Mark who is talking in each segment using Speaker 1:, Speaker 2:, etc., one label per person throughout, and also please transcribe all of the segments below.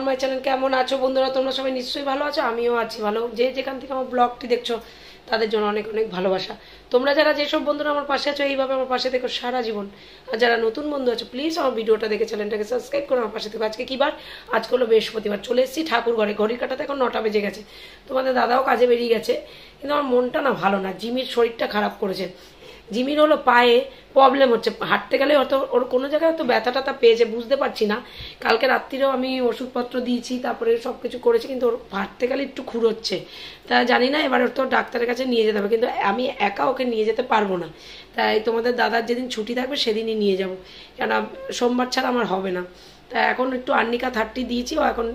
Speaker 1: My channel. কেমন আছো বন্ধুরা? তোমরা সবাই নিশ্চয়ই ভালো আছো, আমিও আছি ভালো। যে যেখান থেকে আমার ব্লগটি দেখছো তাদের জন্য অনেক অনেক ভালোবাসা। তোমরা যারা যেসব বন্ধুরা আমার পাশে আছো এইভাবে আমার পাশে থেকো সারা জীবন। আর যারা নতুন বন্ধু আছো প্লিজ আমার ভিডিওটা দেখে চ্যানেলটাকে সাবস্ক্রাইব করে আমার পাশে থেকো। আজকে কি বার? আজকে হলো বৃহস্পতিবার। চলে এসেছি ঠাকুর ঘরে। ঘড়ির কাটাতে এখন 9টা বেজে গেছে। তোমাদের দাদাও কাজে বেরিয়ে গেছে, কিন্তু আমার মনটা না ভালো না। জিমির শরীরটা খারাপ করেছে। জিমির হলো পায়ে প্রবলেম হচ্ছে, হাঁটতে গেলে হয়তো ওর কোনো জায়গায় হয়তো ব্যথা ট্যাথা পেয়েছে, বুঝতে পারছি না। কালকে রাত্রিরেও আমি ওষুধপত্র দিয়েছি, তারপরে সব কিছু করেছি, কিন্তু ওর হাঁটতে গেলে একটু খুঁড়োচ্ছে। তা জানি না, এবার ওর তো ডাক্তারের কাছে নিয়ে যেতে হবে, কিন্তু আমি একা ওকে নিয়ে যেতে পারবো না। তাই তোমাদের দাদার যেদিন ছুটি থাকবে সেদিনই নিয়ে যাবো, কেন সোমবার ছাড়া আমার হবে না। তা এখন একটু আর্নিকা 30 দিয়েছি, ও এখন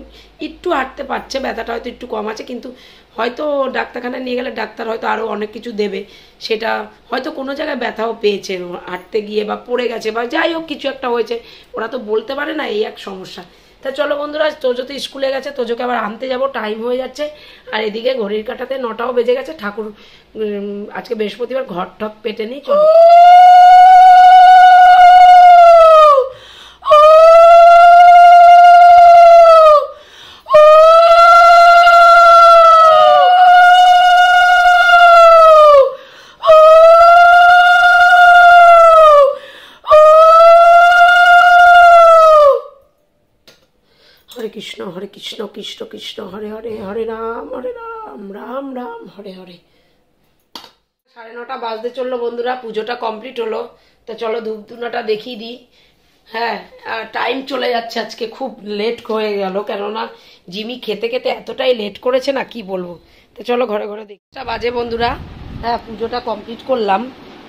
Speaker 1: একটু হাঁটতে পারছে, ব্যথাটা হয়তো একটু কম আছে, কিন্তু হয়তো ডাক্তারখানায় নিয়ে গেলে ডাক্তার হয়তো আরও অনেক কিছু দেবে। সেটা হয়তো কোনো জায়গায় ব্যথাও পেয়েছে হাঁটতে গিয়ে, বা পড়ে গেছে, বা যাই হোক কিছু একটা হয়েছে, ওরা তো বলতে পারে না, এই এক সমস্যা। তা চলো বন্ধুরা, তোজো তো স্কুলে গেছে, তোজোকে আবার আনতে যাব, টাইম হয়ে যাচ্ছে। আর এদিকে ঘড়ির কাটাতে 9টাও বেজে গেছে। ঠাকুর আজকে বৃহস্পতিবার, ঘর ঠক পেটে নিই, চলো। হরে কৃষ্ণ কৃষ্ণ কৃষ্ণ হরে হরে, হরে রাম রাম রাম হরে হরে। 9:30 বাজতে চললো বন্ধুরা, পুজোটা কমপ্লিট হলো। তো চলো ধূপ ধুনাটা দেখিয়ে দিই। হ্যাঁ, টাইম চলে যাচ্ছে, আজকে খুব লেট হয়ে গেল, কেননা জিমি খেতে খেতে এতটাই লেট করেছে না কি বলবো। তো চলো ঘরে ঘরে দেখি। বাজে বন্ধুরা, হ্যাঁ পুজোটা কমপ্লিট করলাম,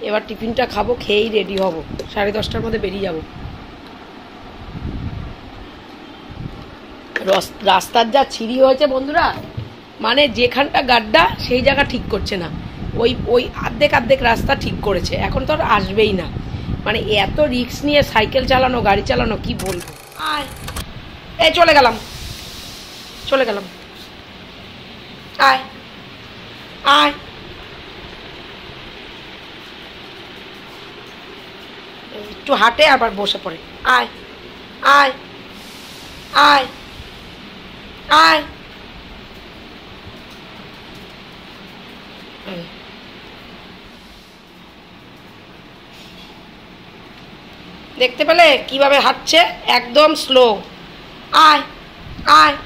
Speaker 1: এবার টিফিনটা খাবো, খেয়েই রেডি হব, 10:30টার মধ্যে বেরিয়ে যাবো। রাস্তার যা ছিঁড়ি হয়েছে বন্ধুরা, মানে যেখানটা গাড্ডা সেই জায়গা ঠিক করছে না, ওই ওই আর্ধেক রাস্তা ঠিক করেছে, এখন তো আর আসবেই না। মানে এত রিস্ক নিয়ে সাইকেল চালানো, গাড়ি চালানো, কি বলবো। আয়, এই চলে গেলাম আয় আয়, একটু হাঁটে আবার বসে পড়ে। আয় আয় আয় আয়, দেখতে পেলে কিভাবে হাঁটছে, একদম স্লো। আয় আয়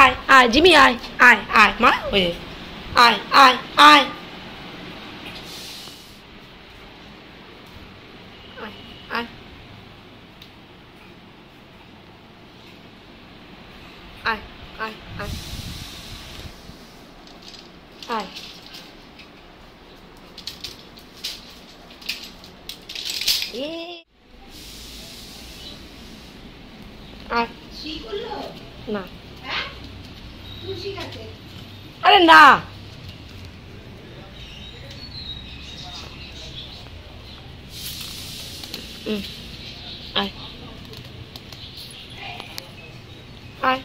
Speaker 1: আয় আয় জিমি, আয় আয় আয় মা, ওই আয় আয় আয় আয় আয় আয় আয় আয়। না আরে না, আয় আয়।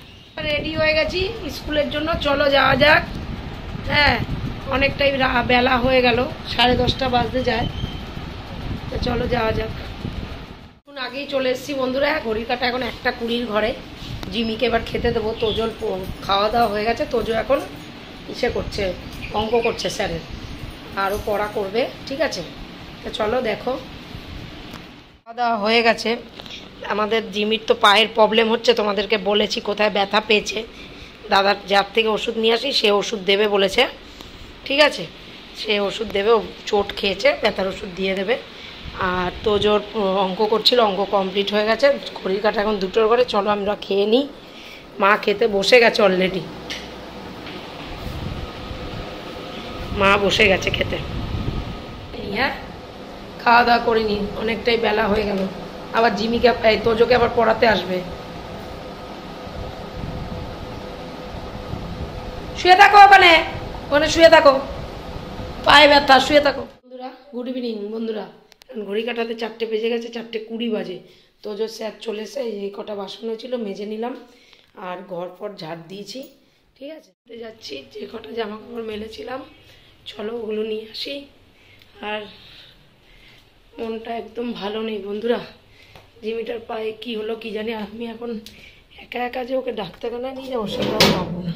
Speaker 1: রেডি হয়ে গেছি স্কুলের জন্য, চলো যাওয়া যাক। হ্যাঁ, অনেকটাই বেলা হয়ে গেল, 10:30 বাজতে যায়। তো চলো যাওয়া যাক। এখন আগেই চলে এসেছি বন্ধুরা, ঘড়ির কাটা এখন 1:20 ঘরে। জিমিকে এবার খেতে দেবো। তোজোর খাওয়া দাওয়া হয়ে গেছে, তোজো এখন ইসে করছে, অঙ্ক করছে স্যারের, আরও পড়া করবে, ঠিক আছে। তো চলো দেখো, খাওয়া দাওয়া হয়ে গেছে। আমাদের জিমির তো পায়ের প্রবলেম হচ্ছে, তোমাদেরকে বলেছি কোথায় ব্যথা পেয়েছে। দাদার যার থেকে ওষুধ নিয়ে আসি সে ওষুধ দেবে বলেছে, ঠিক আছে, সে ওষুধ দেবে। ও চোট খেয়েছে, ব্যথার ওষুধ দিয়ে দেবে। আর তোজোর অঙ্ক করছিল, অঙ্ক কমপ্লিট হয়ে গেছে। ঘড়ির কাটা এখন 2টোর ঘরে, চলো আমরা খেয়ে নিই। মা খেতে বসে গেছে অলরেডি, মা বসে গেছে খেতে। হ্যাঁ, খাওয়া দাওয়া করিনি, অনেকটাই বেলা হয়ে গেল। আবার জিমিকে তোজোকে আবার পড়াতে আসবে। শুয়ে থাকো ওখানে, ওখানে শুয়ে থাকো, পায়ে ব্যথা, শুয়ে থাকো। বন্ধুরা গুড ইভিনিং বন্ধুরা, ঘড়ি কাটাতে 4টে বেজে গেছে, 4:20 বাজে। তোজোর স্যার চলে এসে এই কটা বাসন হয়েছিল মেজে নিলাম, আর ঘর পর ঝাড় দিয়েছি, ঠিক আছে। যাচ্ছি, যে কটা জামা কাপড় মেলেছিলাম চলো ওগুলো নিয়ে আসি। আর মনটা একদম ভালো নেই বন্ধুরা, জিমিটার পায়ে কি হলো কি জানি। আমি এখন একা একা যে ওকে ডাক্তারখানায় নিয়ে যাবো সেটাও পাবো না,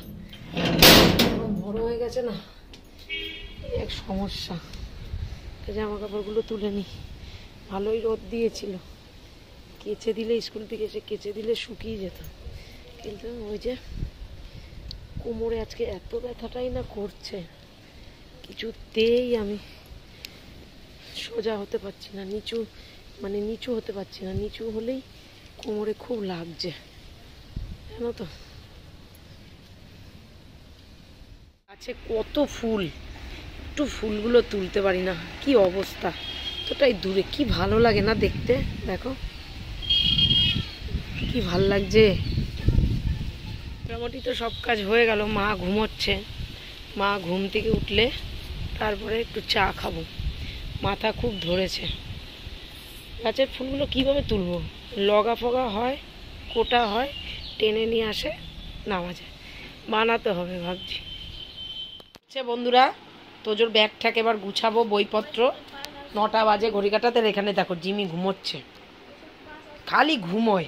Speaker 1: বড় হয়ে গেছে না, এক সমস্যা। জামা কাপড়গুলো তুলে নিই, ভালোই রোদ দিয়েছিল, কেচে দিলে স্কুল থেকে এসে কেচে দিলে শুকিয়ে যেত, কিন্তু ওই যে কোমরে আজকে এত ব্যথাটাই না করছে, কিছুতেই আমি সোজা হতে পারছি না, নিচু হতে পারছি না, নিচু হলেই কোমরে খুব লাগছে, জানো তো। আছে কত ফুল, একটু ফুলগুলো তুলতে পারি না, কি অবস্থা, এতটাই দূরে, কি ভালো লাগে না দেখতে, দেখো কি ভাল লাগছে। মোটামুটি তো সব কাজ হয়ে গেল, মা ঘুমোচ্ছে, মা ঘুম থেকে উঠলে তারপরে একটু চা খাবো, মাথা খুব ধরেছে। গাছের ফুলগুলো কিভাবে তুলবো, লগা ফগা হয়, কোটা হয়, টেনে নিয়ে আসে, নামা যায়, বানাতে হবে ভাবছি। আচ্ছা বন্ধুরা, তোজোর ব্যাগটাকে এবার গুছাবো, বইপত্র, 9টা বাজে ঘড়ি কাটাতে। এখানে দেখো জিমি ঘুমোচ্ছে, খালি ঘুমোয়।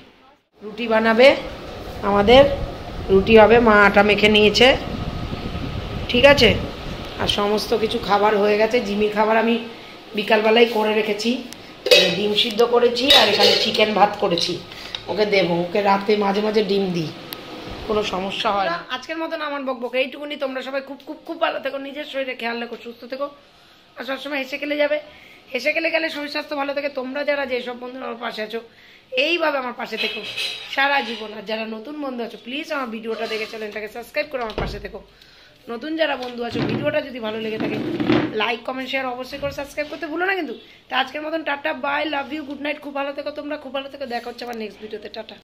Speaker 1: রুটি বানাবে আমাদের, রুটি হবে, মা আটা মেখে নিয়েছে, ঠিক আছে। আর সমস্ত কিছু খাবার হয়ে গেছে, জিমির খাবার আমি বিকালবেলায় করে রেখেছি, ডিম সিদ্ধ করেছি, আর এখানে চিকেন ভাত করেছি, ওকে দেবো, ওকে রাতে মাঝে মাঝে ডিম দিই, কোনো সমস্যা হয় না। আজকের মতন আমার বকবক এইটুকুনি, তোমরা সবাই খুব খুব খুব ভালো থেকো, নিজের শরীরে খেয়াল রাখো, সুস্থ থেকো, আর সবসময় হেসে খেলে যাবে, হেসে খেলে গেলে শরীর স্বাস্থ্য ভালো থাকে। তোমরা যারা যেসব বন্ধুরা আমার পাশে আছো এইভাবে আমার পাশে থেকো সারা জীবন, আর যারা নতুন বন্ধু আছো প্লিজ আমার ভিডিওটা দেখে চ্যানেলটাকে সাবস্ক্রাইব করে আমার পাশে থেকো। নতুন যারা বন্ধু আছো ভিডিওটা যদি ভালো লেগে থাকে লাইক কমেন্ট শেয়ার অবশ্যই করে সাবস্ক্রাইব করতে ভুলো না কিন্তু। তো আজকের মতন tata, bye, love you, good night, খুব ভালো থেকো তোমরা, খুব ভালো থেকো, দেখা হচ্ছে আবার নেক্সট ভিডিওতে, টাটা।